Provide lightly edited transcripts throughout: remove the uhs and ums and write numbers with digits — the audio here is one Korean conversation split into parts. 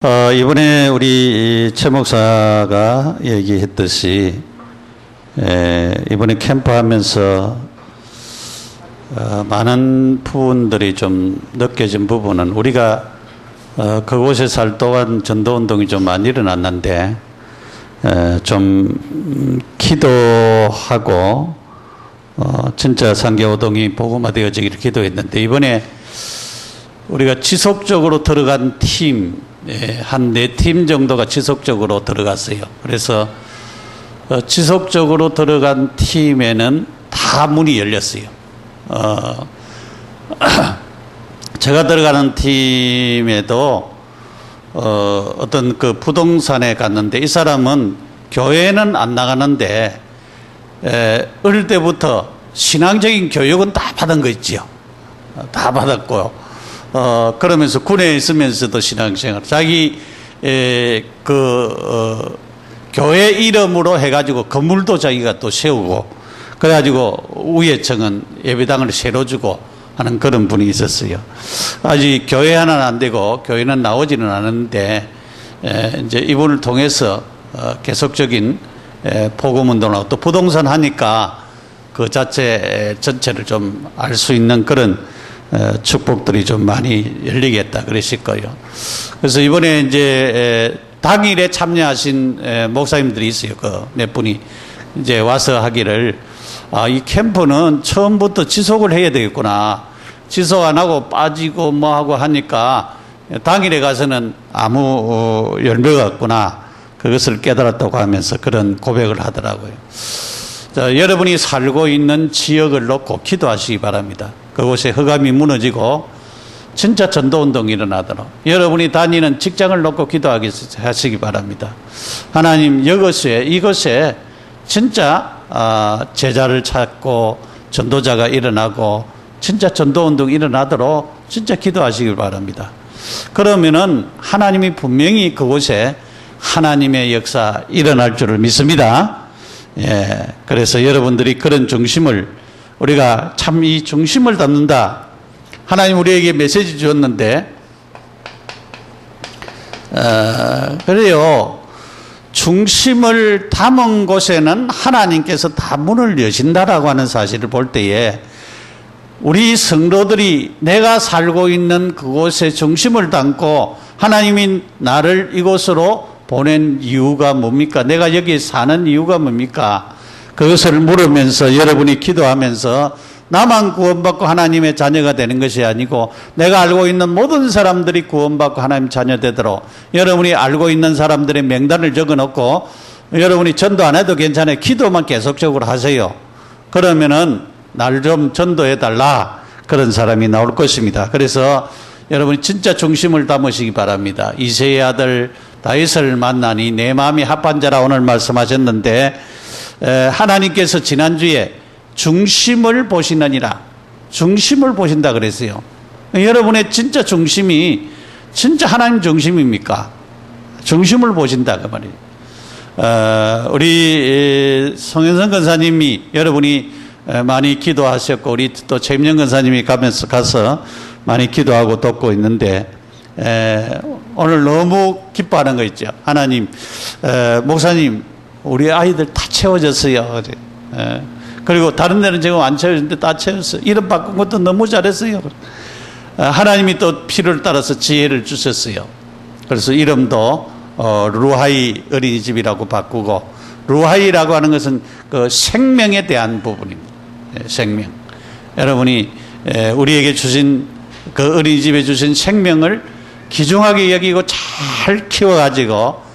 이번에 우리 최 목사가 얘기했듯이 이번에 캠프 하면서 많은 부분들이 좀 느껴진 부분은 우리가 그곳에 살 동안 전도운동이 좀 많이 일어났는데 좀 기도하고 진짜 상계호동이 복음화되어지기를 기도했는데 이번에 우리가 지속적으로 들어간 팀 한 4팀 정도가 지속적으로 들어갔어요. 그래서 지속적으로 들어간 팀에는 다 문이 열렸어요. 제가 들어가는 팀에도 어떤 그 부동산에 갔는데 이 사람은 교회는 안 나가는데 어릴 때부터 신앙적인 교육은 다 받은 거 있지요. 다 받았고요. 그러면서 군에 있으면서도 신앙생활, 자기, 교회 이름으로 해가지고 건물도 자기가 또 세우고, 그래가지고 위에층은 예배당을 새로 주고 하는 그런 분이 있었어요. 아직 교회 하나는 안 되고, 교회는 나오지는 않았는데, 이제 이분을 통해서 계속적인 복음운동하고 또 부동산 하니까 그 자체 전체를 좀 알 수 있는 그런 축복들이 좀 많이 열리겠다 그러실 거예요. 그래서 이번에 이제 당일에 참여하신 목사님들이 있어요. 그 몇 분이 이제 와서 하기를 이 캠프는 처음부터 지속을 해야 되겠구나. 지속 안 하고 빠지고 뭐 하고 하니까 당일에 가서는 아무 열매가 없구나. 그것을 깨달았다고 하면서 그런 고백을 하더라고요. 자, 여러분이 살고 있는 지역을 놓고 기도하시기 바랍니다. 그곳에 흑암이 무너지고 진짜 전도운동이 일어나도록 여러분이 다니는 직장을 놓고 기도하시기 바랍니다. 하나님 이것에 진짜 제자를 찾고 전도자가 일어나고 진짜 전도운동이 일어나도록 진짜 기도하시기 바랍니다. 그러면은 하나님이 분명히 그곳에 하나님의 역사 일어날 줄을 믿습니다. 그래서 여러분들이 그런 중심을 우리가 참 이 중심을 담는다. 하나님 우리에게 메시지 주었는데 그래요. 중심을 담은 곳에는 하나님께서 다 문을 여신다라고 하는 사실을 볼 때에 우리 성도들이 내가 살고 있는 그곳에 중심을 담고 하나님이 나를 이곳으로 보낸 이유가 뭡니까? 내가 여기 사는 이유가 뭡니까? 그것을 물으면서 여러분이 기도하면서 나만 구원받고 하나님의 자녀가 되는 것이 아니고 내가 알고 있는 모든 사람들이 구원받고 하나님 자녀 되도록 여러분이 알고 있는 사람들의 명단을 적어놓고 여러분이 전도 안 해도 괜찮아요. 기도만 계속적으로 하세요. 그러면은 날 좀 전도해달라 그런 사람이 나올 것입니다. 그래서 여러분이 진짜 중심을 담으시기 바랍니다. 이새의 아들 다윗을 만나니 내 마음이 합한 자라 오늘 말씀하셨는데 하나님께서 지난주에 중심을 보시느니라 중심을 보신다 그랬어요. 여러분의 진짜 중심이 진짜 하나님 중심입니까? 중심을 보신다 그 말이에요. 우리 송현선 권사님이 여러분이 많이 기도하셨고 우리 또 최민영 권사님이 가서 많이 기도하고 돕고 있는데 오늘 너무 기뻐하는 거 있죠. 하나님 목사님 우리 아이들 다 채워졌어요. 그리고 다른 데는 지금 안 채워졌는데 다 채웠어요. 이름 바꾼 것도 너무 잘했어요. 하나님이 또 필요를 따라서 지혜를 주셨어요. 그래서 이름도 루하이 어린이집이라고 바꾸고 루하이라고 하는 것은 그 생명에 대한 부분입니다. 생명. 여러분이 우리에게 주신 그 어린이집에 주신 생명을 귀중하게 여기고 잘 키워가지고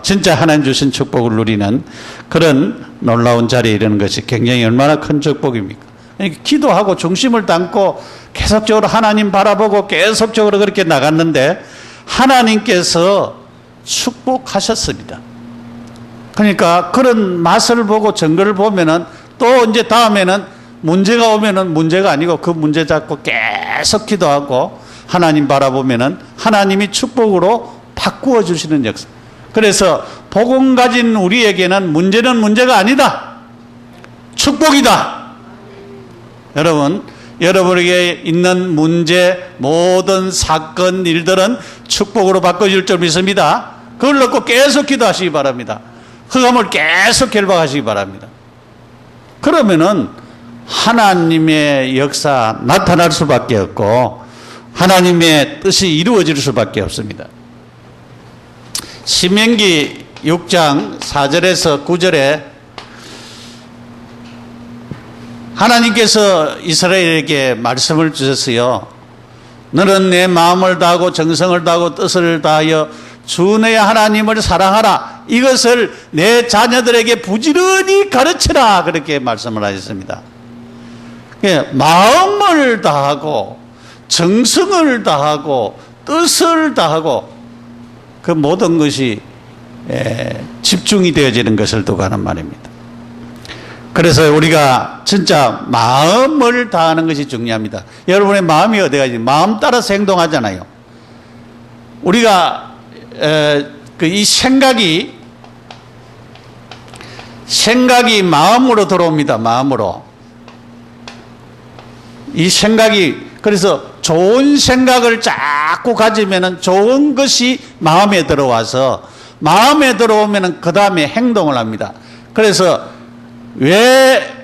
진짜 하나님 주신 축복을 누리는 그런 놀라운 자리에 이르는 것이 굉장히 얼마나 큰 축복입니까? 그러니까 기도하고 중심을 담고 계속적으로 하나님 바라보고 계속적으로 그렇게 나갔는데 하나님께서 축복하셨습니다. 그러니까 그런 맛을 보고 증거를 보면은 또 이제 다음에는 문제가 오면은 문제가 아니고 그 문제 잡고 계속 기도하고 하나님 바라보면은 하나님이 축복으로 바꾸어 주시는 역사. 그래서 복음 가진 우리에게는 문제는 문제가 아니다. 축복이다. 여러분 여러분에게 있는 문제, 모든 사건, 일들은 축복으로 바꿔줄 줄 믿습니다. 그걸 놓고 계속 기도하시기 바랍니다. 흑암을 계속 결박하시기 바랍니다. 그러면은 하나님의 역사 나타날 수밖에 없고 하나님의 뜻이 이루어질 수밖에 없습니다. 신명기 6장 4절에서 9절에 하나님께서 이스라엘에게 말씀을 주셨어요. 너는 내 마음을 다하고 정성을 다하고 뜻을 다하여 주 내 하나님을 사랑하라. 이것을 내 자녀들에게 부지런히 가르치라. 그렇게 말씀을 하셨습니다. 마음을 다하고 정성을 다하고 뜻을 다하고 그 모든 것이 집중이 되어지는 것을 두고 하는 말입니다. 그래서 우리가 진짜 마음을 다하는 것이 중요합니다. 여러분의 마음이 어디가 있지? 마음 따라서 행동하잖아요. 우리가 이 생각이 마음으로 들어옵니다. 마음으로. 이 생각이 그래서 좋은 생각을 자꾸 가지면은 좋은 것이 마음에 들어와서 마음에 들어오면은 그 다음에 행동을 합니다. 그래서 왜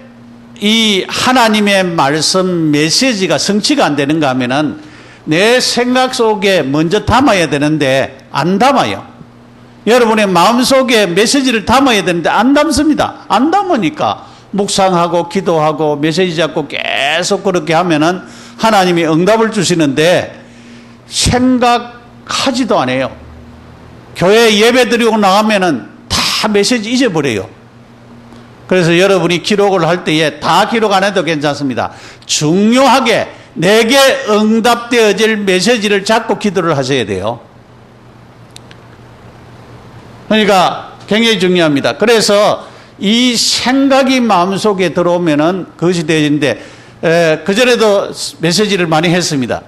이 하나님의 말씀 메시지가 성취가 안 되는가 하면은 내 생각 속에 먼저 담아야 되는데 안 담아요. 여러분의 마음속에 메시지를 담아야 되는데 안 담습니다. 안 담으니까 묵상하고 기도하고 메시지 잡고 계속 그렇게 하면은 하나님이 응답을 주시는데 생각하지도 않아요. 교회 예배 드리고 나가면은 다 메시지 잊어버려요. 그래서 여러분이 기록을 할 때에 다 기록 안 해도 괜찮습니다. 중요하게 내게 응답되어질 메시지를 잡고 기도를 하셔야 돼요. 그러니까 굉장히 중요합니다. 그래서 이 생각이 마음속에 들어오면은 그것이 되어지는데 그전에도 메시지를 많이 했습니다.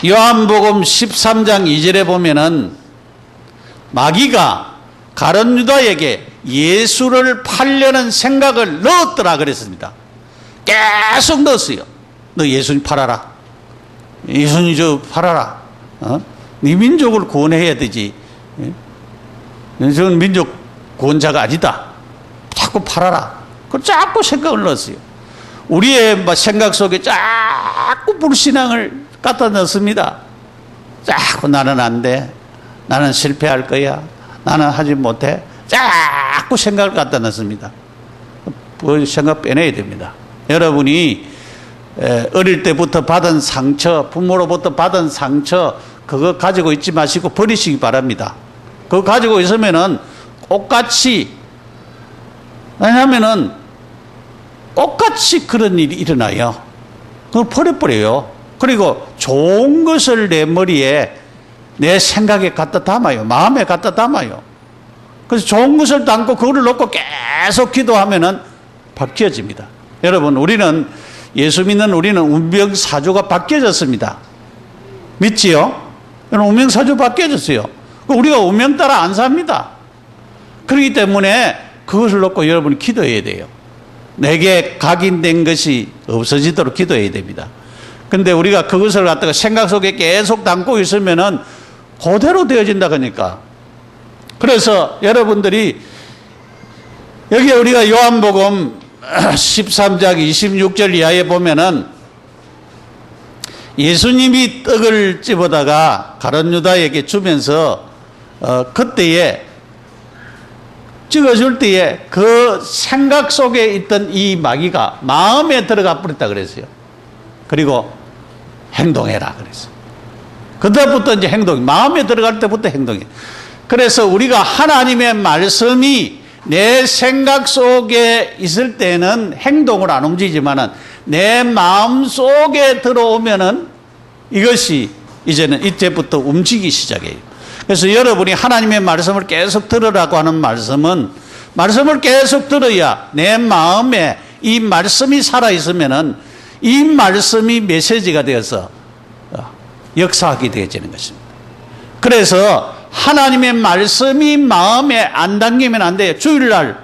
요한복음 13장 2절에 보면은 마귀가 가룟 유다에게 예수를 팔려는 생각을 넣었더라 그랬습니다. 계속 넣었어요. 너 예수님 팔아라. 예수님 저 팔아라. 네 민족을 구원해야 되지. 저는 민족 구원자가 아니다. 자꾸 팔아라. 그 자꾸 생각을 넣었어요. 우리의 생각 속에 자꾸 불신앙을 갖다 넣습니다. 자꾸 나는 안 돼. 나는 실패할 거야. 나는 하지 못해. 자꾸 생각을 갖다 넣습니다. 그 생각 빼내야 됩니다. 여러분이 어릴 때부터 받은 상처, 부모로부터 받은 상처, 그거 가지고 있지 마시고 버리시기 바랍니다. 그거 가지고 있으면은 똑같이, 왜냐하면은 똑같이 그런 일이 일어나요. 그걸 버려버려요. 그리고 좋은 것을 내 머리에, 내 생각에 갖다 담아요. 마음에 갖다 담아요. 그래서 좋은 것을 담고 그거를 놓고 계속 기도하면은 바뀌어집니다. 여러분, 우리는 예수 믿는 우리는 운명사주가 바뀌어졌습니다. 믿지요? 운명사주 바뀌어졌어요. 우리가 운명 따라 안 삽니다. 그렇기 때문에 그것을 놓고 여러분이 기도해야 돼요. 내게 각인된 것이 없어지도록 기도해야 됩니다. 근데 우리가 그것을 갖다가 생각 속에 계속 담고 있으면은 그대로 되어진다 그러니까. 그래서 여러분들이 여기 우리가 요한복음 13장 26절 이하에 보면은 예수님이 떡을 집어다가 가룟 유다에게 주면서 그때에 찍어줄 때에 그 생각 속에 있던 이 마귀가 마음에 들어가 버렸다 그랬어요. 그리고 행동해라 그랬어요. 그때부터 이제 행동, 마음에 들어갈 때부터 행동해. 그래서 우리가 하나님의 말씀이 내 생각 속에 있을 때는 행동을 안 움직이지만은 내 마음 속에 들어오면은 이것이 이제는 이때부터 움직이기 시작해요. 그래서 여러분이 하나님의 말씀을 계속 들으라고 하는 말씀은 말씀을 계속 들어야 내 마음에 이 말씀이 살아있으면은 이 말씀이 메시지가 되어서 역사하게 되어지는 것입니다. 그래서 하나님의 말씀이 마음에 안 담기면 안 돼요. 주일날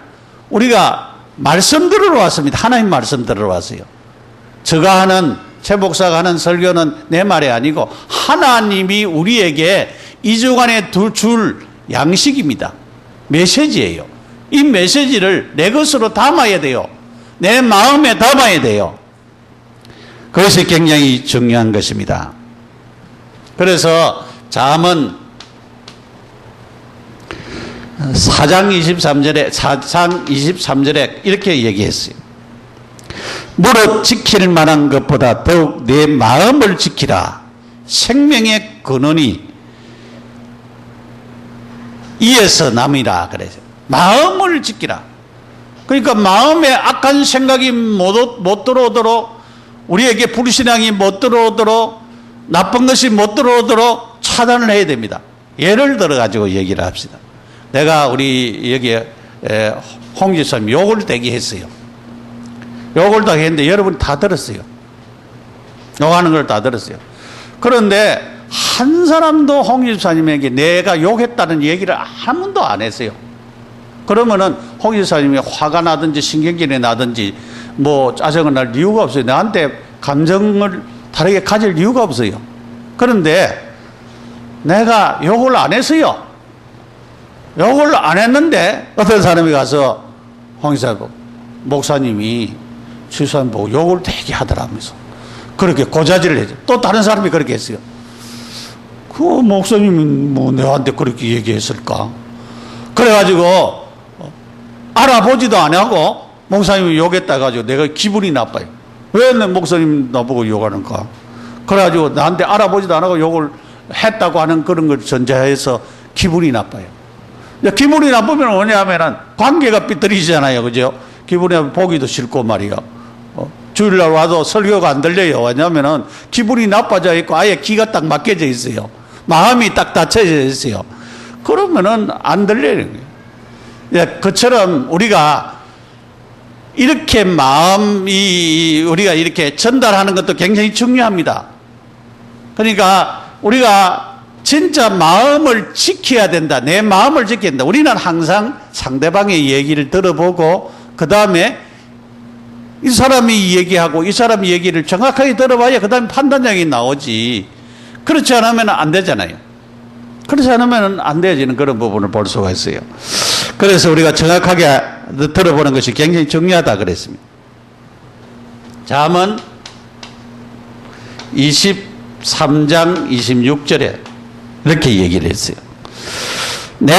우리가 말씀 들으러 왔습니다. 하나님 말씀 들으러 왔어요. 제가 하는, 최 목사가 하는 설교는 내 말이 아니고 하나님이 우리에게 이 주간에 줄 양식입니다. 메시지예요. 이 메시지를 내 것으로 담아야 돼요. 내 마음에 담아야 돼요. 그것이 굉장히 중요한 것입니다. 그래서 잠언 4장 23절에 이렇게 얘기했어요. 무릇 지킬 만한 것보다 더욱 내 마음을 지키라. 생명의 근원이 이에서 남이라 그래서 마음을 지키라. 그러니까 마음에 악한 생각이 못 들어오도록, 우리에게 불신앙이 못 들어오도록, 나쁜 것이 못 들어오도록 차단을 해야 됩니다. 예를 들어 가지고 얘기를 합시다. 내가 우리 여기에 홍 지사님 욕을 되게 했어요. 욕을 다 했는데 여러분 다 들었어요. 욕하는 걸 다 들었어요. 그런데 한 사람도 홍 지사님에게 내가 욕했다는 얘기를 한 번도 안 했어요. 그러면은 홍 지사님이 화가 나든지 신경질이 나든지 뭐 짜증을 날 이유가 없어요. 나한테 감정을 다르게 가질 이유가 없어요. 그런데 내가 욕을 안 했어요. 욕을 안 했는데 어떤 사람이 가서 홍 지사님 목사님이 지사님 보고 욕을 되게 하더라면서 그렇게 고자질을 했죠. 또 다른 사람이 그렇게 했어요. 그 목사님은 뭐 내한테 그렇게 얘기했을까? 그래가지고 알아보지도 안 하고 목사님이 욕했다 가지고 내가 기분이 나빠요. 왜 내 목사님 나보고 욕하는가? 그래가지고 나한테 알아보지도 안 하고 욕을 했다고 하는 그런 걸 전제해서 기분이 나빠요. 기분이 나쁘면 뭐냐면은 관계가 삐뚤어지잖아요. 그죠? 기분이 나쁘면 보기도 싫고 말이야. 주일날 와도 설교가 안 들려요. 왜냐면은 기분이 나빠져 있고 아예 기가 딱 막혀져 있어요. 마음이 딱 닫혀져 있어요. 그러면은 안 들리는 거예요. 그처럼 우리가 이렇게 우리가 이렇게 전달하는 것도 굉장히 중요합니다. 그러니까 우리가 진짜 마음을 지켜야 된다. 내 마음을 지켜야 된다. 우리는 항상 상대방의 얘기를 들어보고 그 다음에 이 사람이 얘기하고 이 사람이 얘기를 정확하게 들어봐야 그 다음에 판단력이 나오지. 그렇지 않으면 안 되잖아요. 그렇지 않으면 안 되어지는 그런 부분을 볼 수가 있어요. 그래서 우리가 정확하게 들어보는 것이 굉장히 중요하다 그랬습니다. 잠언 23장 26절에 이렇게 얘기를 했어요. 내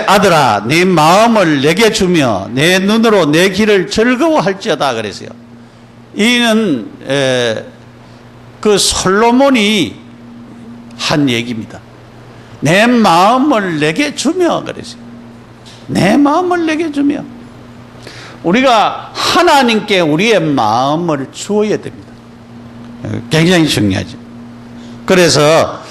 아들아 네 마음을 내게 주며 내 눈으로 내 길을 즐거워할지어다 그랬어요. 이는 그 솔로몬이 한 얘기입니다. 내 마음을 내게 주며 그랬어요. 내 마음을 내게 주며 우리가 하나님께 우리의 마음을 주어야 됩니다. 굉장히 중요하죠. 그래서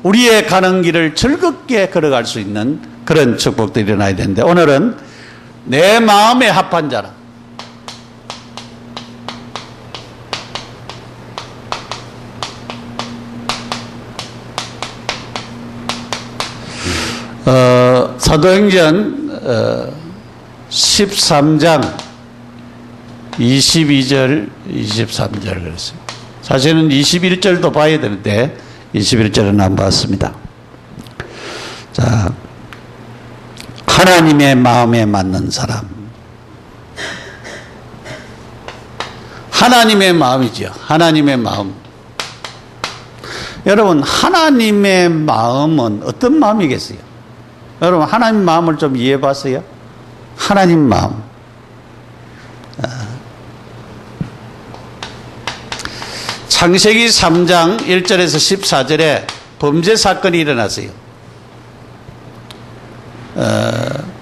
우리의 가는 길을 즐겁게 걸어갈 수 있는 그런 축복들이 일어나야 되는데 오늘은 내 마음에 합한 자라. 사도행전 13장 22절 23절 그랬어요. 사실은 21절도 봐야 되는데 21절은 안 봤습니다. 자, 하나님의 마음에 맞는 사람. 하나님의 마음이죠. 하나님의 마음. 여러분, 하나님의 마음은 어떤 마음이겠어요? 여러분, 하나님 마음을 좀 이해해 봤어요? 하나님 마음. 창세기 3장 1절에서 14절에 범죄 사건이 일어났어요.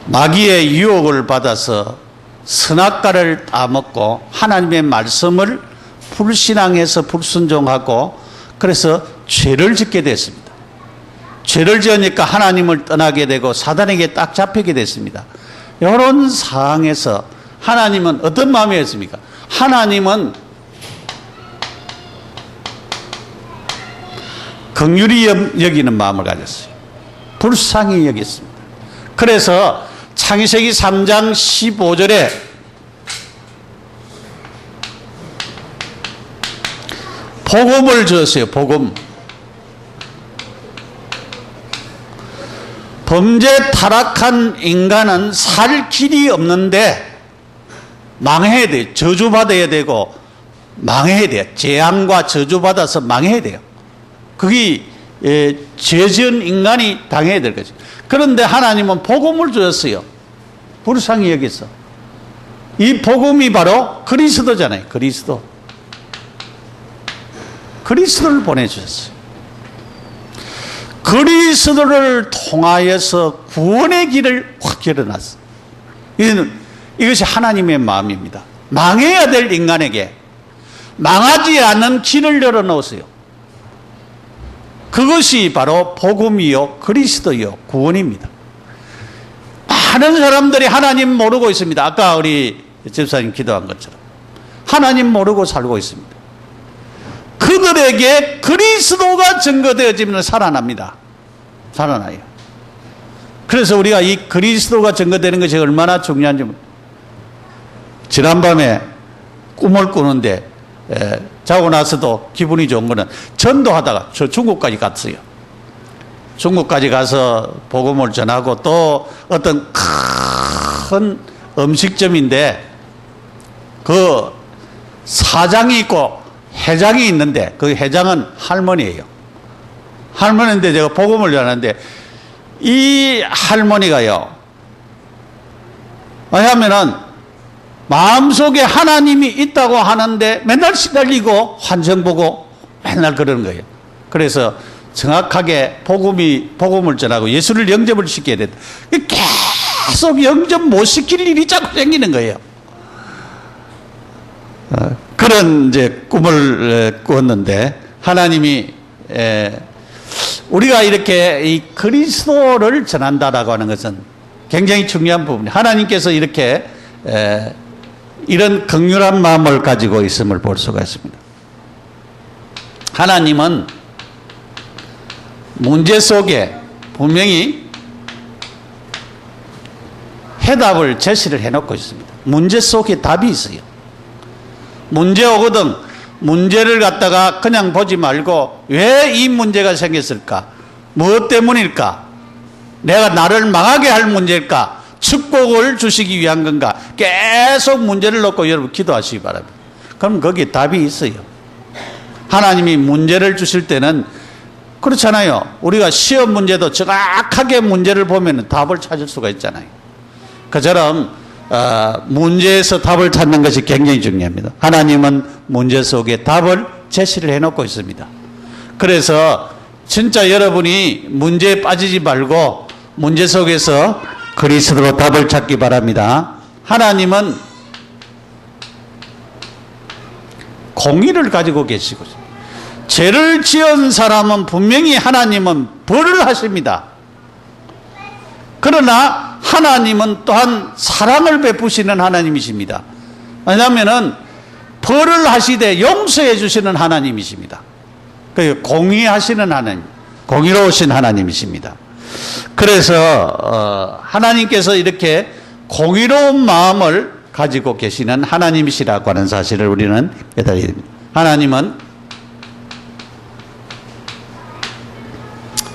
마귀의 유혹을 받아서 선악과를 따먹고 하나님의 말씀을 불신앙해서 불순종하고 그래서 죄를 짓게 됐습니다. 죄를 지으니까 하나님을 떠나게 되고 사단에게 딱 잡히게 됐습니다. 이런 상황에서 하나님은 어떤 마음이었습니까? 하나님은 긍휼히 여기는 마음을 가졌어요. 불쌍히 여겼습니다. 그래서 창세기 3장 15절에 복음을 주었어요. 복음. 범죄 타락한 인간은 살 길이 없는데 망해야 돼요. 저주받아야 되고 망해야 돼요. 재앙과 저주받아서 망해야 돼요. 그게 죄 지은 인간이 당해야 될 거죠. 그런데 하나님은 복음을 주었어요. 불쌍히 여기서. 이 복음이 바로 그리스도잖아요. 그리스도. 그리스도를 보내주셨어요. 그리스도를 통하여서 구원의 길을 확 열어놨어요. 이것이 하나님의 마음입니다. 망해야 될 인간에게 망하지 않는 길을 열어놓으세요. 그것이 바로 복음이요 그리스도요 구원입니다. 많은 사람들이 하나님 모르고 있습니다. 아까 우리 집사님 기도한 것처럼 하나님 모르고 살고 있습니다. 그들에게 그리스도가 증거되어지면 살아납니다. 살아나요. 그래서 우리가 이 그리스도가 증거되는 것이 얼마나 중요한지 지난밤에 꿈을 꾸는데 자고 나서도 기분이 좋은 거는 전도하다가 저 중국까지 갔어요. 중국까지 가서 복음을 전하고 또 어떤 큰 음식점인데 그 사장이 있고 회장이 있는데 그 회장은 할머니예요. 할머니인데 제가 복음을 전하는데 이 할머니가요. 왜냐하면은 마음속에 하나님이 있다고 하는데 맨날 시달리고 환청 보고 맨날 그러는 거예요. 그래서 정확하게 복음을 전하고 예수를 영접을 시켜야 된다. 계속 영접 못 시킬 일이 자꾸 생기는 거예요. 그런 이제 꿈을 꾸었는데 하나님이 우리가 이렇게 이 그리스도를 전한다라고 하는 것은 굉장히 중요한 부분이에요. 하나님께서 이렇게 이런 긍휼한 마음을 가지고 있음을 볼 수가 있습니다. 하나님은 문제 속에 분명히 해답을 제시를 해놓고 있습니다. 문제 속에 답이 있어요. 문제 오거든 문제를 갖다가 그냥 보지 말고 왜 이 문제가 생겼을까? 무엇 때문일까? 내가 나를 망하게 할 문제일까? 축복을 주시기 위한 건가? 계속 문제를 놓고 여러분 기도하시기 바랍니다. 그럼 거기에 답이 있어요. 하나님이 문제를 주실 때는 그렇잖아요. 우리가 시험 문제도 정확하게 문제를 보면 답을 찾을 수가 있잖아요. 그처럼 문제에서 답을 찾는 것이 굉장히 중요합니다. 하나님은 문제 속에 답을 제시를 해놓고 있습니다. 그래서 진짜 여러분이 문제에 빠지지 말고 문제 속에서 그리스도로 답을 찾기 바랍니다. 하나님은 공의를 가지고 계시고 죄를 지은 사람은 분명히 하나님은 벌을 하십니다. 그러나 하나님은 또한 사랑을 베푸시는 하나님이십니다. 왜냐하면 벌을 하시되 용서해 주시는 하나님이십니다. 공의하시는 하나님, 공의로우신 하나님이십니다. 그래서 하나님께서 이렇게 공의로운 마음을 가지고 계시는 하나님이시라고 하는 사실을 우리는 깨달아야 됩니다. 하나님은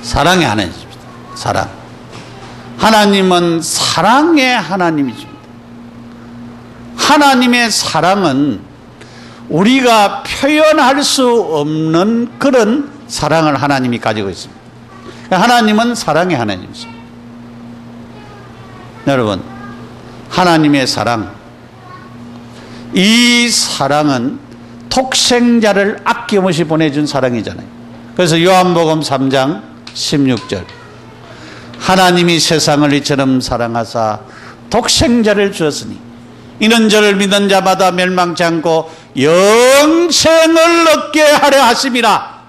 사랑의 하나님이십니다. 사랑. 하나님은 사랑의 하나님이십니다. 하나님의 사랑은 우리가 표현할 수 없는 그런 사랑을 하나님이 가지고 있습니다. 하나님은 사랑의 하나님이십니다. 여러분, 하나님의 사랑, 이 사랑은 독생자를 아낌없이 보내준 사랑이잖아요. 그래서 요한복음 3장 16절 하나님이 세상을 이처럼 사랑하사 독생자를 주었으니 이는 저를 믿는 자마다 멸망치 않고 영생을 얻게 하려 하심이라.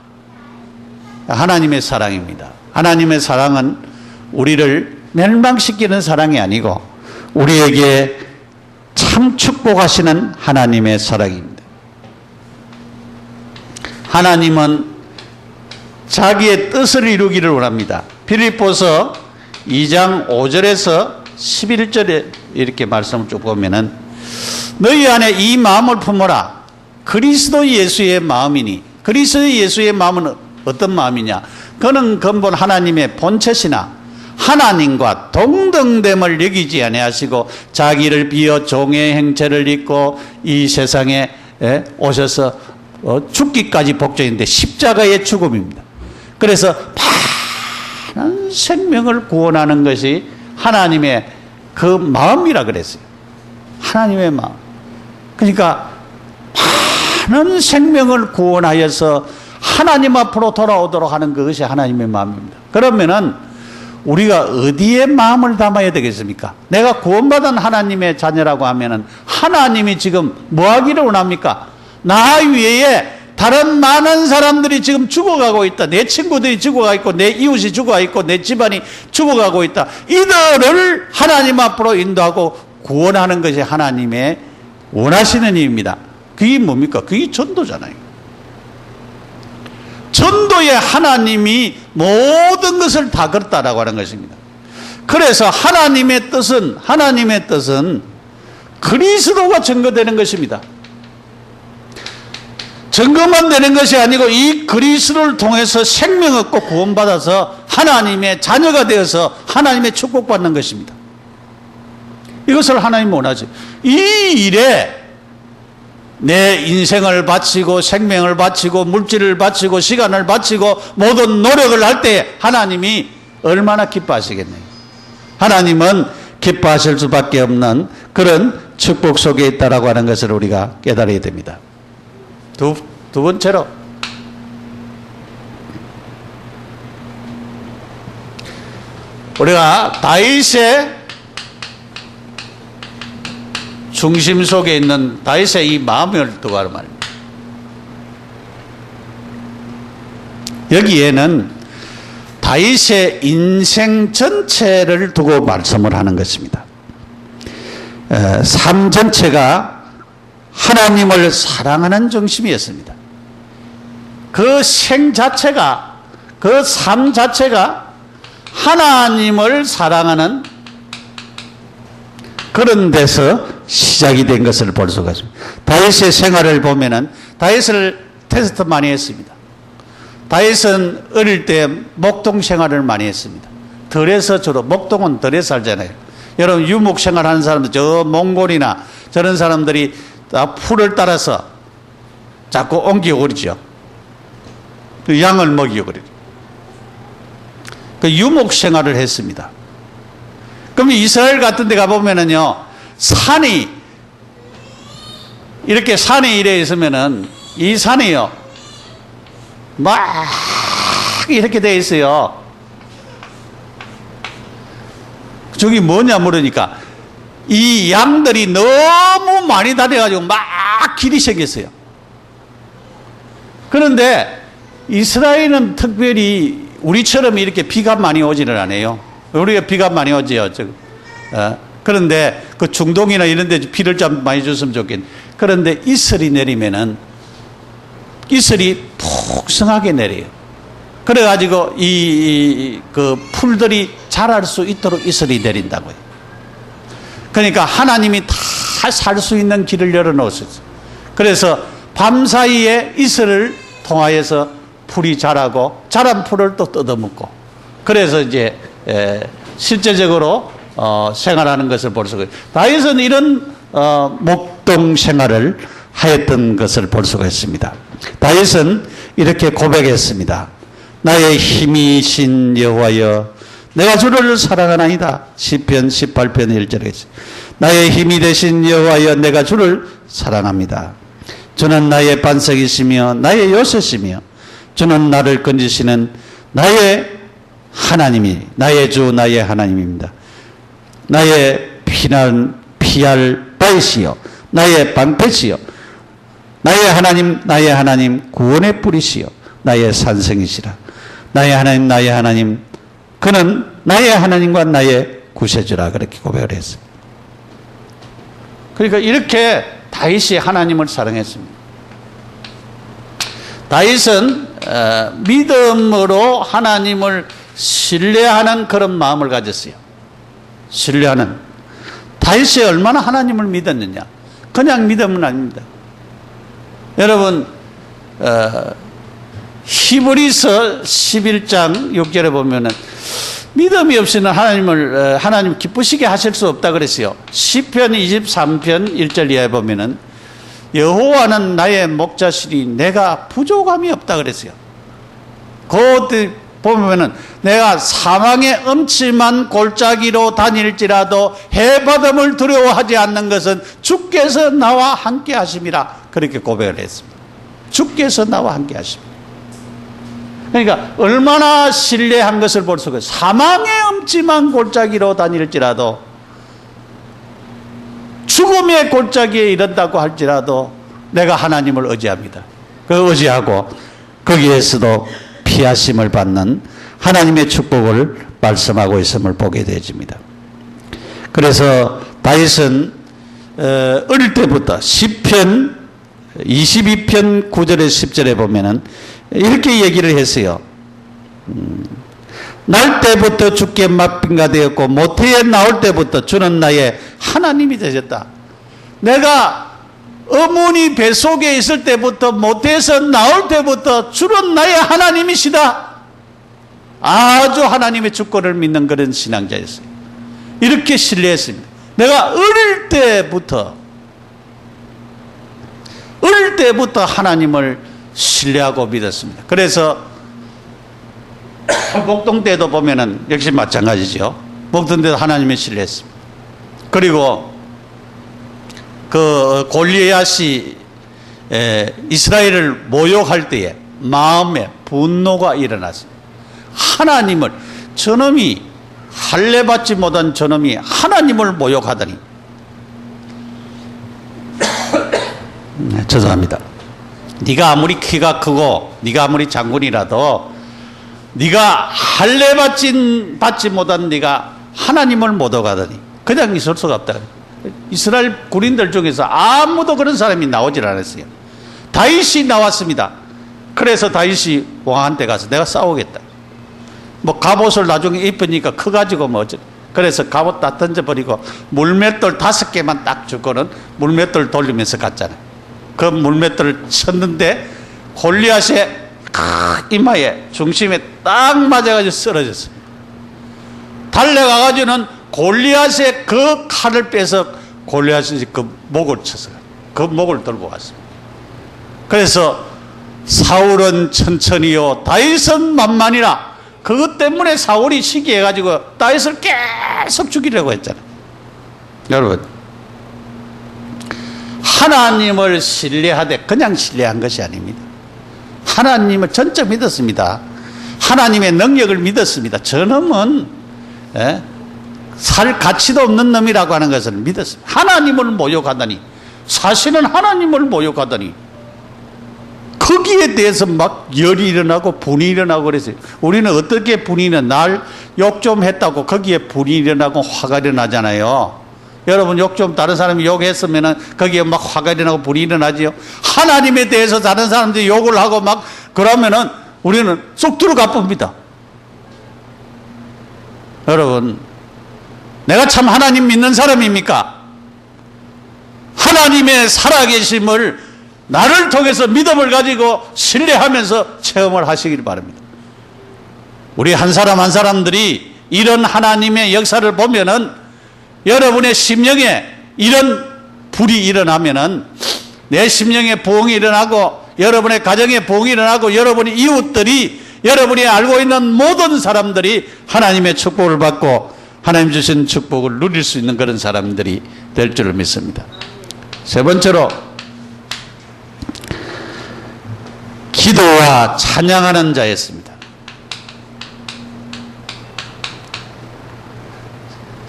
하나님의 사랑입니다. 하나님의 사랑은 우리를 멸망시키는 사랑이 아니고 우리에게 참 축복하시는 하나님의 사랑입니다. 하나님은 자기의 뜻을 이루기를 원합니다. 빌립보서 2장 5절에서 11절에 이렇게 말씀을 쭉 보면은 너희 안에 이 마음을 품어라. 그리스도 예수의 마음이니 그리스도 예수의 마음은 어떤 마음이냐? 그는 근본 하나님의 본체시나 하나님과 동등됨을 여기지 아니하시고 자기를 비어 종의 형체를 입고 이 세상에 오셔서 죽기까지 복종인데 십자가의 죽음입니다. 그래서 많은 생명을 구원하는 것이 하나님의 그 마음이라 그랬어요. 하나님의 마음. 그러니까 많은 생명을 구원하여서 하나님 앞으로 돌아오도록 하는 그것이 하나님의 마음입니다. 그러면은 우리가 어디에 마음을 담아야 되겠습니까? 내가 구원받은 하나님의 자녀라고 하면은 하나님이 지금 뭐 하기를 원합니까? 나 외에 다른 많은 사람들이 지금 죽어가고 있다. 내 친구들이 죽어가 있고 내 이웃이 죽어가 있고 내 집안이 죽어가고 있다. 이들을 하나님 앞으로 인도하고 구원하는 것이 하나님의 원하시는 일입니다. 그게 뭡니까? 그게 전도잖아요. 전도에 하나님이 모든 것을 다 걸었다라고 하는 것입니다. 그래서 하나님의 뜻은 그리스도가 증거되는 것입니다. 증거만 되는 것이 아니고 이 그리스도를 통해서 생명 얻고 구원받아서 하나님의 자녀가 되어서 하나님의 축복받는 것입니다. 이것을 하나님이 원하죠. 이 일에 내 인생을 바치고 생명을 바치고 물질을 바치고 시간을 바치고 모든 노력을 할 때 하나님이 얼마나 기뻐하시겠네요. 하나님은 기뻐하실 수밖에 없는 그런 축복 속에 있다라고 하는 것을 우리가 깨달아야 됩니다. 두 번째로 우리가 다윗의 중심 속에 있는 다윗의 이 마음을 두고 하는 말입니다. 여기에는 다윗의 인생 전체를 두고 말씀을 하는 것입니다. 삶 전체가 하나님을 사랑하는 중심이었습니다. 그 생 자체가, 그 삶 자체가 하나님을 사랑하는 그런 데서 시작이 된 것을 볼 수가 있습니다. 다윗의 생활을 보면은 다윗을 테스트 많이 했습니다. 다윗은 어릴 때 목동 생활을 많이 했습니다. 들에서 주로, 목동은 들에 살잖아요. 여러분 유목 생활하는 사람들, 저 몽골이나 저런 사람들이 다 풀을 따라서 자꾸 옮겨오리죠. 그 양을 먹이오리죠. 그 유목 생활을 했습니다. 그럼 이스라엘 같은 데 가보면은요, 산이, 이렇게 산에 이래 있으면은, 이 산이요, 막, 이렇게 돼 있어요. 저기 뭐냐 물으니까, 이 양들이 너무 많이 다녀가지고 막 길이 생겼어요. 그런데 이스라엘은 특별히 우리처럼 이렇게 비가 많이 오지는 않아요. 우리가 비가 많이 오지요. 그런데 그 중동이나 이런 데 비를 좀 많이 줬으면 좋겠네. 그런데 이슬이 내리면은 이슬이 풍성하게 내려요. 그래가지고 그 풀들이 자랄 수 있도록 이슬이 내린다고요. 그러니까 하나님이 다 살 수 있는 길을 열어놓으셨어요. 그래서 밤사이에 이슬을 통하여서 풀이 자라고 자란 풀을 또 뜯어먹고, 그래서 이제 실제적으로 생활하는 것을 볼 수가 있습니다. 다윗은 이런 목동 생활을 하였던 것을 볼 수가 있습니다. 다윗은 이렇게 고백했습니다. 나의 힘이신 여호와여, 내가 주를 사랑하나이다. 시편 18편 1절에 있습니다. 나의 힘이 되신 여호와여, 내가 주를 사랑합니다. 주는 나의 반석이시며 나의 요새시며 주는 나를 건지시는 나의 하나님이, 나의 주 나의 하나님입니다. 나의 피할 바이시여, 나의 방패시여, 나의 하나님 구원의 뿌리시여, 나의 산성이시라. 나의 하나님 그는 나의 하나님과 나의 구세주라. 그렇게 고백을 했습니다. 그러니까 이렇게 다윗이 하나님을 사랑했습니다. 다윗은 믿음으로 하나님을 신뢰하는 그런 마음을 가졌어요. 신뢰하는. 다윗이 얼마나 하나님을 믿었느냐. 그냥 믿음은 아닙니다. 여러분 히브리서 11장 6절에 보면은 믿음이 없이는 하나님 기쁘시게 하실 수 없다 그랬어요. 시편 23편 1절 이하에 보면은 여호와는 나의 목자시니 내가 부족함이 없다 그랬어요. 그 보면은 내가 사망의 음침한 골짜기로 다닐지라도 해바람을 두려워하지 않는 것은 주께서 나와 함께 하심이라 그렇게 고백을 했습니다. 주께서 나와 함께 하십니다. 그러니까 얼마나 신뢰한 것을 볼 수가 있어요. 사망의 음침한 골짜기로 다닐지라도 죽음의 골짜기에 이른다고 할지라도 내가 하나님을 의지합니다. 그 의지하고 거기에서도 피하심을 받는 하나님의 축복을 말씀하고 있음을 보게 되어집니다. 그래서 다윗은 어릴 때부터 시편 22편 9절에 10절에 보면은 이렇게 얘기를 했어요. 날 때부터 주께 맡김가 되었고 모태에 나올 때부터 주는 나의 하나님이 되셨다. 내가 어머니 뱃속에 있을 때부터 모태에서 나올 때부터 주는 나의 하나님이시다. 아주 하나님의 주권을 믿는 그런 신앙자였어요. 이렇게 신뢰했습니다. 내가 어릴 때부터 하나님을 신뢰하고 믿었습니다. 그래서 목동 때도 보면은 역시 마찬가지죠. 목동 때도 하나님을 신뢰했습니다. 그리고 그 골리앗이 이스라엘을 모욕할 때에 마음에 분노가 일어났습니다. 하나님을, 저놈이 할례받지 못한 저놈이 하나님을 모욕하더니 죄송합니다. 네가 아무리 키가 크고 네가 아무리 장군이라도 네가 할례받지 못한 네가 하나님을 모독하더니 그냥 있을 수가 없다. 이스라엘 군인들 중에서 아무도 그런 사람이 나오질 않았어요. 다윗이 나왔습니다. 그래서 다윗이 왕한테 가서 내가 싸우겠다. 뭐 갑옷을 나중에 입으니까 커가지고 뭐 어쩌. 그래서 갑옷 다 던져버리고 물맷돌 5개만 딱 주고는 물맷돌 돌리면서 갔잖아요. 그 물맷돌을 쳤는데 골리앗의 이마에 중심에 딱 맞아가지고 쓰러졌어요. 달려가가지고는 골리앗의 그 칼을 빼서 골리앗이 그 목을 쳤어요. 그 목을 들고 왔습니다. 그래서 사울은 천천히요 다윗은 만만이라. 그것 때문에 사울이 시기해가지고 다윗을 계속 죽이려고 했잖아요. 여러분, 하나님을 신뢰하되 그냥 신뢰한 것이 아닙니다. 하나님을 전적 믿었습니다. 하나님의 능력을 믿었습니다. 저놈은 살 가치도 없는 놈이라고 하는 것을 믿었습니다. 하나님을 모욕하다니, 사실은 하나님을 모욕하다니 거기에 대해서 막 열이 일어나고 분이 일어나고 그랬어요. 우리는 어떻게 분이 일어나? 날 욕 좀 했다고 거기에 분이 일어나고 화가 일어나잖아요. 여러분 욕 좀 다른 사람이 욕했으면은 거기에 막 화가 일어나고 분이 일어나지요. 하나님에 대해서 다른 사람들이 욕을 하고 막 그러면은 우리는 쏙 들어가 봅니다. 여러분, 내가 참 하나님 믿는 사람입니까? 하나님의 살아계심을 나를 통해서 믿음을 가지고 신뢰하면서 체험을 하시길 바랍니다. 우리 한 사람 한 사람들이 이런 하나님의 역사를 보면은 여러분의 심령에 이런 불이 일어나면은 내 심령에 부흥이 일어나고 여러분의 가정에 부흥이 일어나고 여러분의 이웃들이 여러분이 알고 있는 모든 사람들이 하나님의 축복을 받고 하나님 주신 축복을 누릴 수 있는 그런 사람들이 될 줄을 믿습니다. 세 번째로 기도와 찬양하는 자였습니다.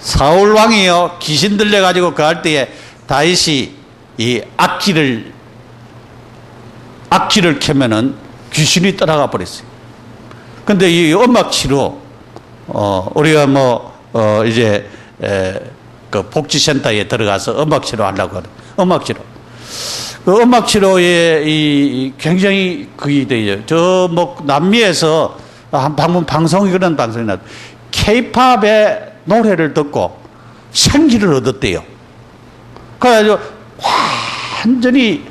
사울 왕이요 귀신 들려가지고 그 할 때에 다윗이 이 악기를 켜면은 귀신이 따라가 버렸어요. 근데 이 음악치로 우리가 이제 그 복지센터에 들어가서 음악치료 하려고 하는 음악치료. 그 음악치료에 이 굉장히 그게 돼요. 저 뭐 남미에서 한 방송이 그런 방송이 나왔. K-팝의 노래를 듣고 생기를 얻었대요. 그래가지고 완전히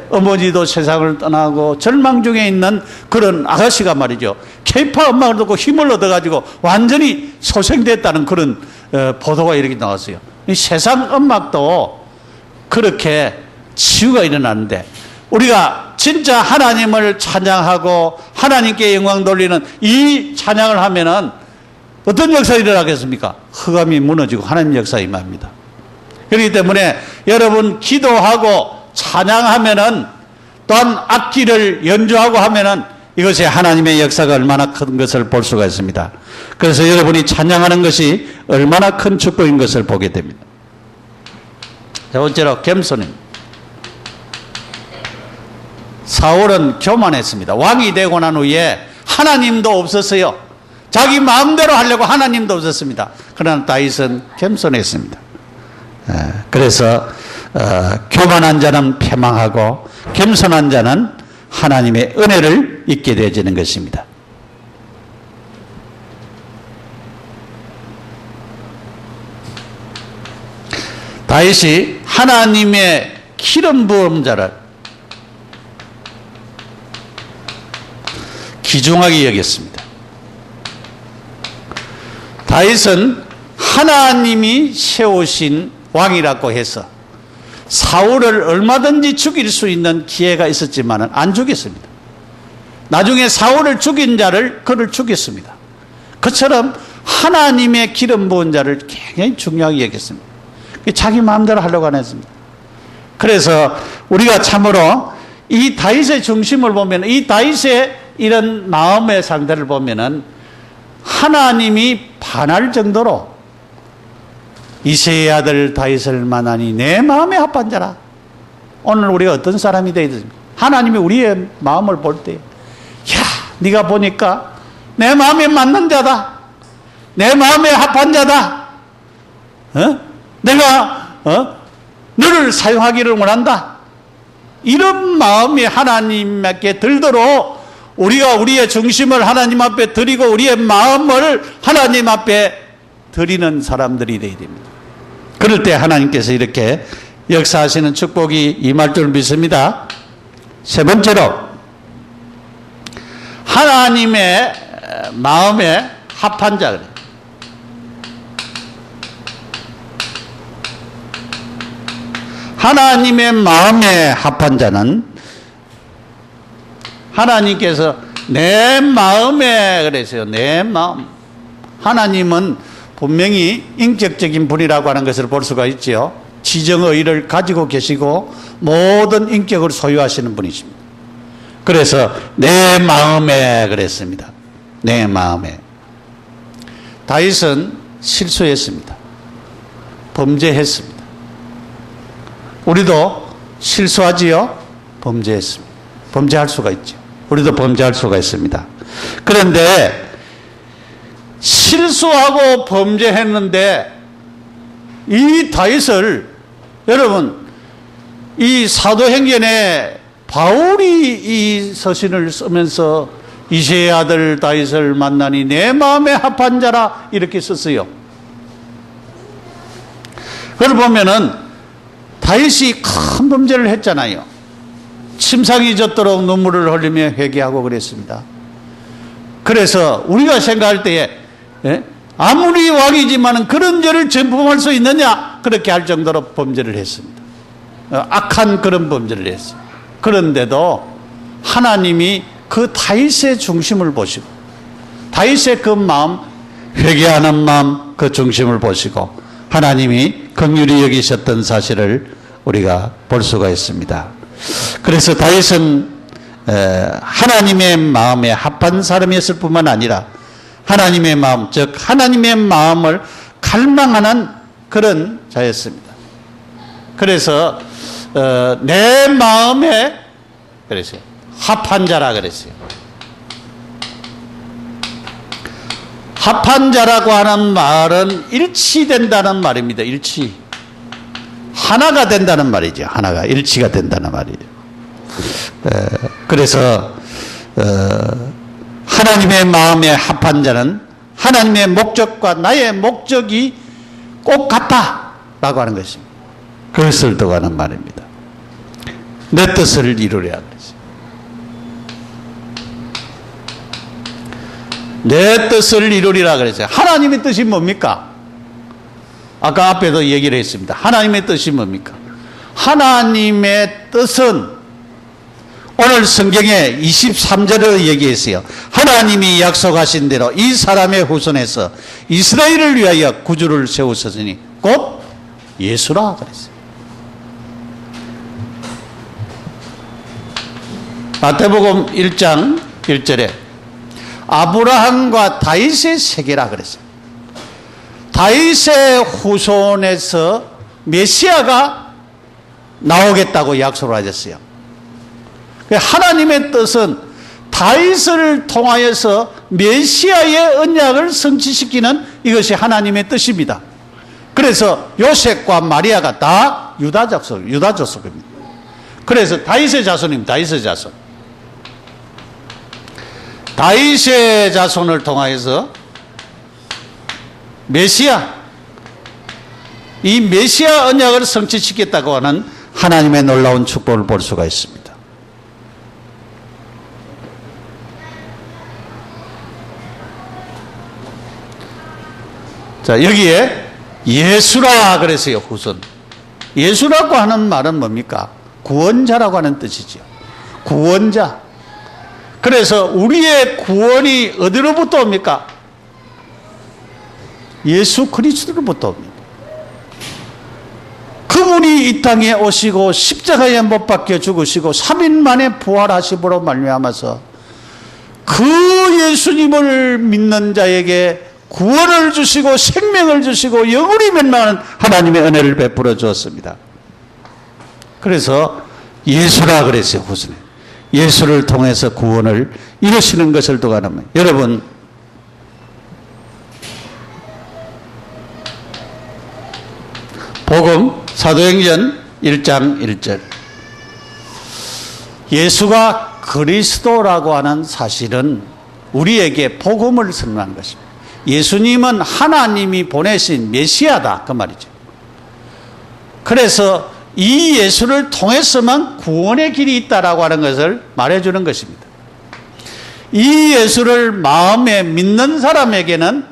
어머니도 세상을 떠나고 절망 중에 있는 그런 아가씨가 말이죠. 케이팝 음악을 듣고 힘을 얻어가지고 완전히 소생됐다는 그런 보도가 이렇게 나왔어요. 이 세상 음악도 그렇게 치유가 일어나는데, 우리가 진짜 하나님을 찬양하고 하나님께 영광 돌리는 이 찬양을 하면은 어떤 역사가 일어나겠습니까? 흑암이 무너지고 하나님 역사 임합니다. 그렇기 때문에 여러분 기도하고 찬양하면은, 또한 악기를 연주하고 하면은 이것이 하나님의 역사가 얼마나 큰 것을 볼 수가 있습니다. 그래서 여러분이 찬양하는 것이 얼마나 큰 축복인 것을 보게 됩니다. 세 번째로 겸손입니다. 사울은 교만했습니다. 왕이 되고 난 후에 하나님도 없었어요. 자기 마음대로 하려고 하나님도 없었습니다. 그러나 다윗은 겸손했습니다. 그래서 교만한 자는 패망하고 겸손한 자는 하나님의 은혜를 잊게 되어지는 것입니다. 다윗이 하나님의 기름 부은 자를 귀중하게 여겼습니다. 다윗은 하나님이 세우신 왕이라고 해서 사울을 얼마든지 죽일 수 있는 기회가 있었지만 안 죽였습니다. 나중에 사울을 죽인 자를 그를 죽였습니다. 그처럼 하나님의 기름 부은 자를 굉장히 중요하게 여겼습니다. 자기 마음대로 하려고 안 했습니다. 그래서 우리가 참으로 이 다윗의 중심을 보면, 이 다윗의 이런 마음의 상태를 보면은 하나님이 반할 정도로 이새의 아들 다윗을 만나니 내 마음에 합한 자라. 오늘 우리가 어떤 사람이 되어야 됩니까? 하나님이 우리의 마음을 볼 때, 야, 네가 보니까 내 마음에 맞는 자다, 내 마음에 합한 자다, 내가 너를 사용하기를 원한다, 이런 마음이 하나님께 들도록 우리가 우리의 중심을 하나님 앞에 드리고 우리의 마음을 하나님 앞에 드리는 사람들이 되어야 됩니다. 그럴 때 하나님께서 이렇게 역사하시는 축복이 임할 줄 믿습니다. 세 번째로, 하나님의 마음에 합한 자. 하나님의 마음에 합한 자는 하나님께서 내 마음에 그랬어요. 내 마음. 하나님은 분명히 인격적인 분이라고 하는 것을 볼 수가 있죠. 지정의를 가지고 계시고 모든 인격을 소유하시는 분이십니다. 그래서 내 마음에 그랬습니다. 내 마음에. 다윗은 실수했습니다. 범죄했습니다. 우리도 실수하지요? 범죄했습니다. 범죄할 수가 있죠. 우리도 범죄할 수가 있습니다. 그런데 실수하고 범죄했는데 이 다윗을, 여러분, 이 사도행전에 바울이 이 서신을 쓰면서 이새의 아들 다윗을 만나니 내 마음에 합한 자라 이렇게 썼어요. 그걸 보면은 다윗이 큰 범죄를 했잖아요. 침상이 젖도록 눈물을 흘리며 회개하고 그랬습니다. 그래서 우리가 생각할 때에 아무리 왕이지만 그런 죄를 전품할 수 있느냐, 그렇게 할 정도로 범죄를 했습니다. 악한 그런 범죄를 했어요. 그런데도 하나님이 그 다윗의 중심을 보시고, 다윗의 그 마음, 회개하는 마음, 그 중심을 보시고 하나님이 긍휼히 여기셨던 사실을 우리가 볼 수가 있습니다. 그래서 다윗은 하나님의 마음에 합한 사람이었을 뿐만 아니라 하나님의 마음, 즉 하나님의 마음을 갈망하는 그런 자였습니다. 그래서 내 마음에 그랬어요. 합한 자라 그랬어요. 합한 자라고 하는 말은 일치된다는 말입니다. 일치. 하나가 된다는 말이죠. 하나가 일치가 된다는 말이에요. 그래서 하나님의 마음에 합한 자는 하나님의 목적과 나의 목적이 꼭 같다라고 하는 것입니다. 그것을 더 하는 말입니다. 내 뜻을 이루랴 그랬어요. 내 뜻을 이루리라 그랬어요. 하나님의 뜻이 뭡니까? 아까 앞에도 얘기를 했습니다. 하나님의 뜻이 뭡니까? 하나님의 뜻은 오늘 성경에 23절을 얘기했어요. 하나님이 약속하신 대로 이 사람의 후손에서 이스라엘을 위하여 구주를 세우셨으니 곧 예수라 그랬어요. 마태복음 1장 1절에 아브라함과 다윗의 세계라 그랬어요. 다윗의 후손에서 메시아가 나오겠다고 약속을 하셨어요. 하나님의 뜻은 다윗을 통하여서 메시아의 언약을 성취시키는 이것이 하나님의 뜻입니다. 그래서 요셉과 마리아가 다 유다 족속입니다. 그래서 다윗의 자손입니다. 다윗의 자손. 다윗의 자손을 통하여서 메시아, 이 메시아 언약을 성취시켰다고 하는 하나님의 놀라운 축복을 볼 수가 있습니다. 자, 여기에 예수라 그랬어요. 후손. 예수라고 하는 말은 뭡니까? 구원자라고 하는 뜻이죠. 구원자. 그래서 우리의 구원이 어디로부터 옵니까? 예수 그리스도로부터 옵니다. 그분이 이 땅에 오시고 십자가에 못 박혀 죽으시고 3일 만에 부활하심으로 말미암아서 그 예수님을 믿는 자에게 구원을 주시고 생명을 주시고 영원히 멸망하는 하나님의 은혜를 베풀어 주었습니다. 그래서 예수라 그랬어요. 후손에 예수를 통해서 구원을 이루시는 것을 두고는 여러분, 복음 사도행전 1장 1절 예수가 그리스도라고 하는 사실은 우리에게 복음을 선언한 것입니다. 예수님은 하나님이 보내신 메시아다 그 말이죠. 그래서 이 예수를 통해서만 구원의 길이 있다라고 하는 것을 말해주는 것입니다. 이 예수를 마음에 믿는 사람에게는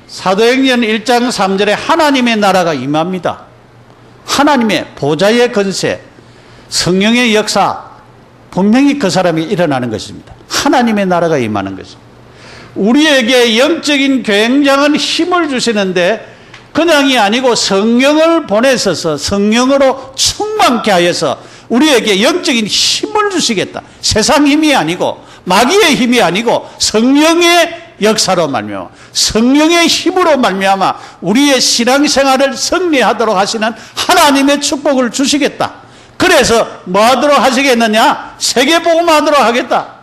사도행전 1장 3절에 하나님의 나라가 임합니다. 하나님의 보좌의 권세, 성령의 역사, 분명히 그 사람이 일어나는 것입니다. 하나님의 나라가 임하는 것입니다. 우리에게 영적인 굉장한 힘을 주시는데 그냥이 아니고 성령을 보내셔서 성령으로 충만케 하여서 우리에게 영적인 힘을 주시겠다. 세상 힘이 아니고 마귀의 힘이 아니고 성령의 역사로 말미암아 성령의 힘으로 말미암아 우리의 신앙생활을 승리하도록 하시는 하나님의 축복을 주시겠다. 그래서 뭐 하도록 하시겠느냐? 세계복음하도록 하겠다.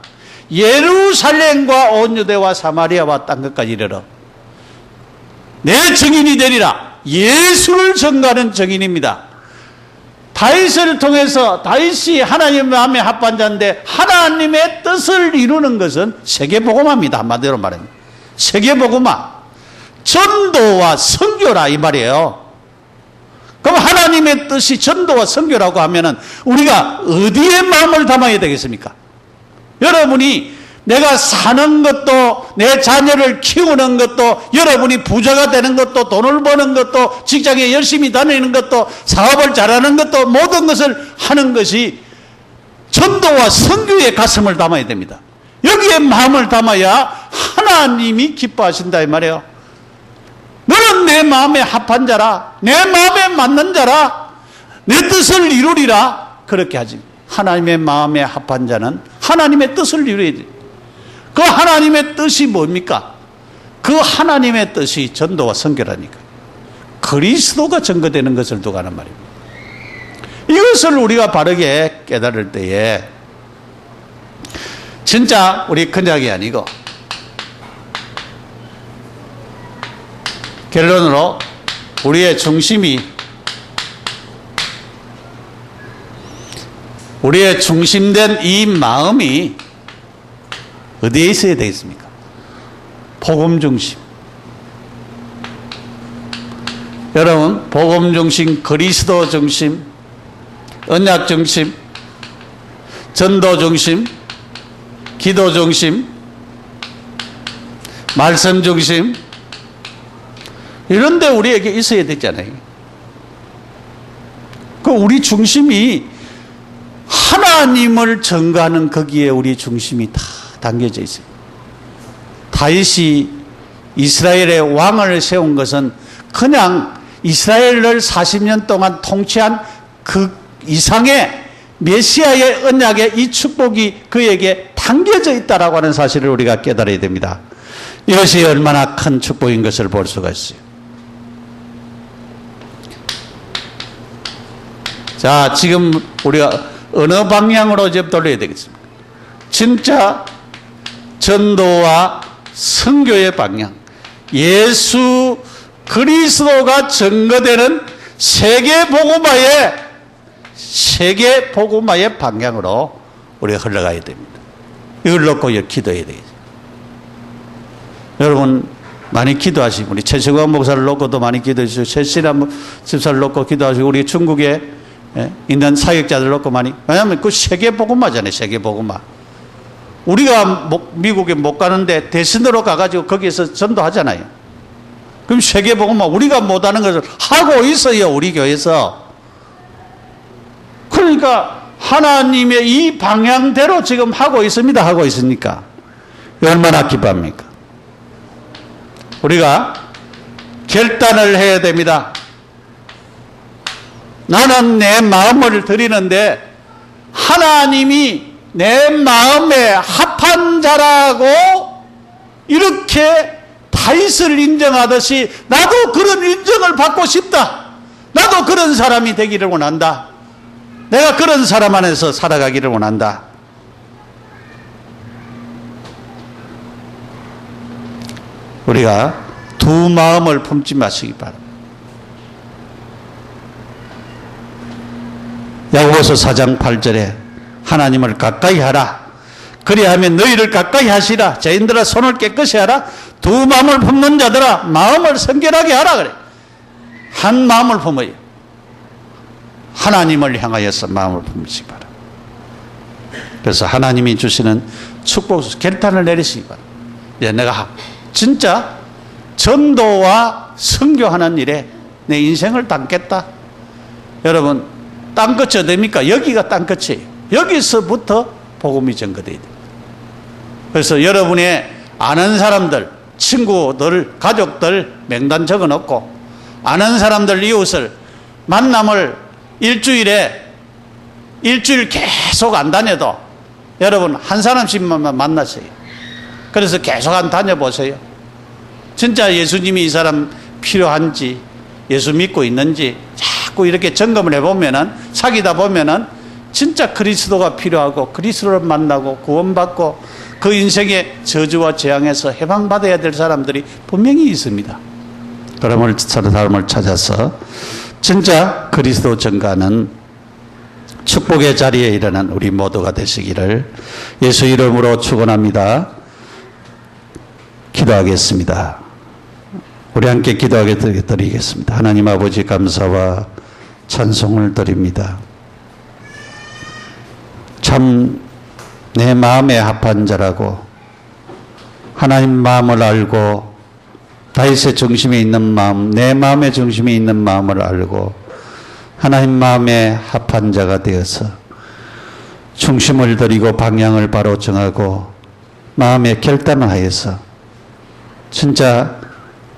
예루살렘과 온 유대와 사마리아와 땅끝까지 이르러 내 증인이 되리라. 예수를 전가하는 증인입니다. 다윗을 통해서 다윗이 하나님의 마음에 합한 자인데 하나님의 뜻을 이루는 것은 세계복음화입니다. 한마디로 말하면 세계복음화, 전도와 선교라 이 말이에요. 그럼 하나님의 뜻이 전도와 선교라고 하면은 우리가 어디에 마음을 담아야 되겠습니까? 여러분이 내가 사는 것도 내 자녀를 키우는 것도 여러분이 부자가 되는 것도 돈을 버는 것도 직장에 열심히 다니는 것도 사업을 잘하는 것도 모든 것을 하는 것이 전도와 선교의 가슴을 담아야 됩니다. 여기에 마음을 담아야 하나님이 기뻐하신다 이 말이에요. 너는 내 마음에 합한 자라, 내 마음에 맞는 자라, 내 뜻을 이루리라. 그렇게 하지. 하나님의 마음에 합한 자는 하나님의 뜻을 이루어야 돼. 그 하나님의 뜻이 뭡니까? 그 하나님의 뜻이 전도와 선교라니까. 그리스도가 증거되는 것을 두고 하는 말입니다. 이것을 우리가 바르게 깨달을 때에 진짜 우리 그냥이 아니고 결론으로 우리의 중심이 우리의 중심된 이 마음이 어디에 있어야 되겠습니까? 복음 중심. 여러분, 복음 중심, 그리스도 중심, 언약 중심, 전도 중심, 기도 중심, 말씀 중심, 이런 데 우리에게 있어야 되잖아요. 그 우리 중심이 하나님을 전가하는 거기에 우리 중심이 다 담겨져 있어요. 다윗이 이스라엘의 왕을 세운 것은 그냥 이스라엘을 40년 동안 통치한 그 이상의 메시아의 언약의 이 축복이 그에게 담겨져 있다라고 하는 사실을 우리가 깨달아야 됩니다. 이것이 얼마나 큰 축복인 것을 볼 수가 있어요. 자, 지금 우리가 어느 방향으로 이제 돌려야 되겠습니까? 진짜 전도와 선교의 방향, 예수 그리스도가 증거되는 세계 복음화의 방향으로 우리가 흘러가야 됩니다. 이걸 놓고 기도해야 되겠죠. 여러분 많이 기도하시고, 우리 최승환 목사를 놓고도 많이 기도해 주시고, 최신한 집사를 놓고 기도하시고, 우리 중국에 있는 사역자들 놓고 많이, 왜냐하면 그 세계 복음화잖아요. 세계 복음화. 우리가 미국에 못 가는데 대신으로 가가지고 거기에서 전도하잖아요. 그럼 세계 복음화, 우리가 못하는 것을 하고 있어요. 우리 교회에서. 그러니까 하나님의 이 방향대로 지금 하고 있습니다. 하고 있으니까 얼마나 기뻐합니까? 우리가 결단을 해야 됩니다. 나는 내 마음을 드리는데 하나님이 내 마음에 합한 자라고 이렇게 다윗을 인정하듯이 나도 그런 인정을 받고 싶다. 나도 그런 사람이 되기를 원한다. 내가 그런 사람 안에서 살아가기를 원한다. 우리가 두 마음을 품지 마시기 바랍니다. 야고보서 4장 8절에 하나님을 가까이 하라. 그리하면 너희를 가까이 하시라. 죄인들아 손을 깨끗이 하라. 두 마음을 품는 자들아 마음을 성결하게 하라. 그래. 한 마음을 품어요. 하나님을 향하여서 마음을 품으시기 바랍니다. 그래서 하나님이 주시는 축복 결단을 내리시기 바랍니다. 이제 내가 진짜 전도와 선교하는 일에 내 인생을 담겠다. 여러분 땅끝이 어디입니까? 여기가 땅끝이에요. 여기서부터 복음이 전거돼야 됩니다. 그래서 여러분의 아는 사람들, 친구들, 가족들 명단 적어놓고 아는 사람들, 이웃을 만남을 일주일 계속 안 다녀도 여러분 한 사람씩만 만나세요. 그래서 계속 안 다녀보세요. 진짜 예수님이 이 사람 필요한지, 예수 믿고 있는지 자꾸 이렇게 점검을 해보면은, 사귀다 보면은 진짜 그리스도가 필요하고 그리스도를 만나고 구원받고 그 인생의 저주와 재앙에서 해방받아야 될 사람들이 분명히 있습니다. 그런 사람을 찾아서 진짜 그리스도 전가하는 축복의 자리에 일어난 우리 모두가 되시기를 예수 이름으로 축원합니다. 기도하겠습니다. 우리 함께 기도하게 드리겠습니다. 하나님 아버지 감사와 찬송을 드립니다. 참 내 마음에 합한 자라고 하나님 마음을 알고 다윗의 중심에 있는 마음, 내 마음의 중심에 있는 마음을 알고 하나님 마음에 합한 자가 되어서 중심을 드리고 방향을 바로 정하고 마음에 결단을 하여서 진짜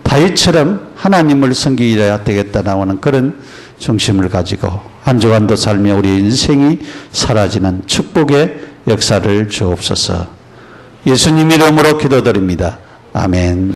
다윗처럼 하나님을 섬기려야 되겠다라고 하는 그런 중심을 가지고 한 주간도 살며 우리 인생이 사라지는 축복의 역사를 주옵소서. 예수님 이름으로 기도드립니다. 아멘.